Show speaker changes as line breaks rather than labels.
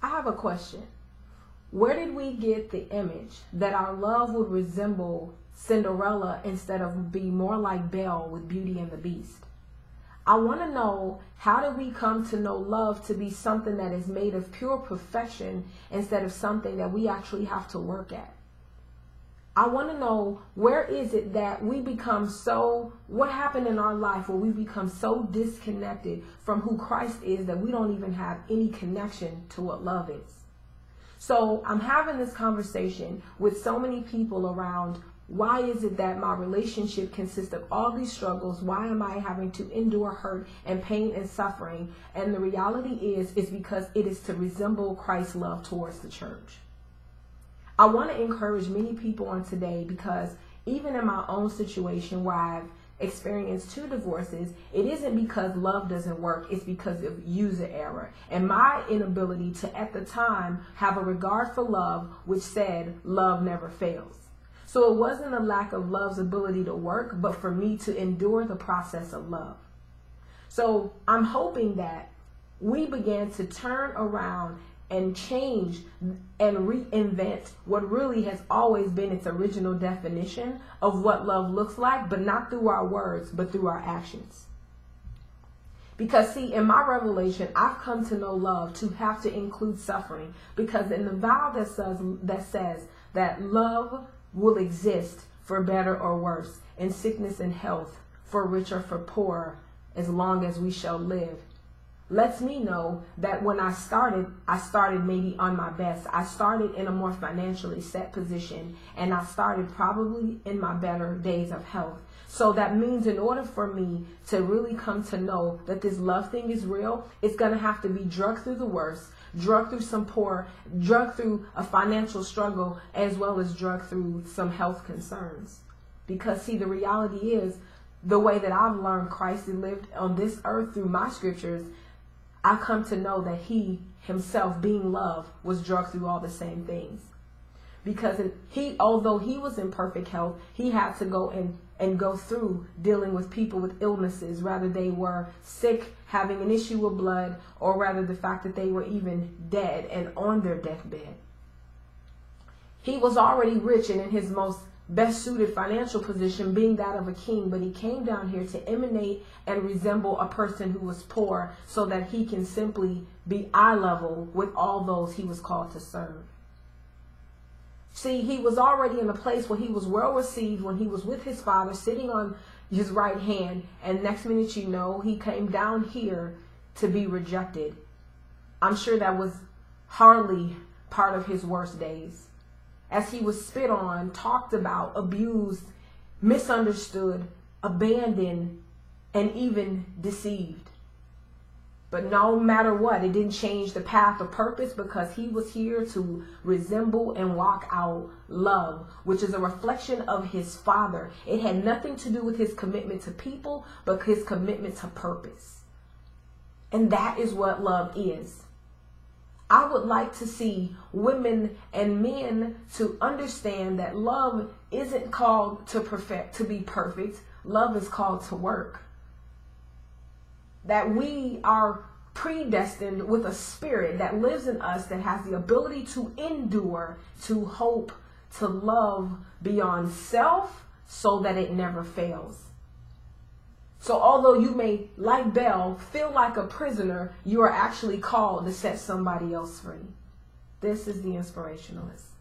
I have a question. Where did we get the image that our love would resemble Cinderella instead of be more like Belle with Beauty and the Beast? I want to know, how did we come to know love to be something that is made of pure perfection instead of something that we actually have to work at? I want to know, where is it that we become so, what happened in our life where we become so disconnected from who Christ is that we don't even have any connection to what love is? So I'm having this conversation with so many people around, why is it that my relationship consists of all these struggles? Why am I having to endure hurt and pain and suffering? And the reality is because it is to resemble Christ's love towards the church. I want to encourage many people on today, because even in my own situation where I've experienced 2 divorces, it isn't because love doesn't work, it's because of user error and my inability to at the time have a regard for love, which said love never fails. So it wasn't a lack of love's ability to work, but for me to endure the process of love. So I'm hoping that we began to turn around and change and reinvent what really has always been its original definition of what love looks like, but not through our words, but through our actions. Because see, in my revelation, I've come to know love to have to include suffering, because in the vow that says that love will exist for better or worse, in sickness and health, for rich or for poor, as long as we shall live, lets me know that when I started maybe on my best. I started in a more financially set position, and I started probably in my better days of health. So that means in order for me to really come to know that this love thing is real, it's going to have to be drugged through the worst, drugged through some poor, drugged through a financial struggle, as well as drugged through some health concerns. Because see, the reality is, the way that I've learned Christ lived on this earth through my scriptures, I come to know that he himself, being love, was drugged through all the same things. Because although he was in perfect health, he had to go and go through dealing with people with illnesses, rather they were sick, having an issue with blood, or rather the fact that they were even dead and on their deathbed. He was already rich and in his most best suited financial position, being that of a king, but he came down here to emanate and resemble a person who was poor, so that he can simply be eye level with all those he was called to serve. See, he was already in a place where he was well received when he was with his father, sitting on his right hand, and next minute you know, he came down here to be rejected. I'm sure that was hardly part of his worst days, as he was spit on, talked about, abused, misunderstood, abandoned, and even deceived. But no matter what, it didn't change the path of purpose, because he was here to resemble and walk out love, which is a reflection of his Father. It had nothing to do with his commitment to people, but his commitment to purpose. And that is what love is. I would like to see women and men to understand that love isn't called to be perfect. Love is called to work. That we are predestined with a spirit that lives in us, that has the ability to endure, to hope, to love beyond self, so that it never fails. So although you may, like Belle, feel like a prisoner, you are actually called to set somebody else free. This is the Inspirationalist.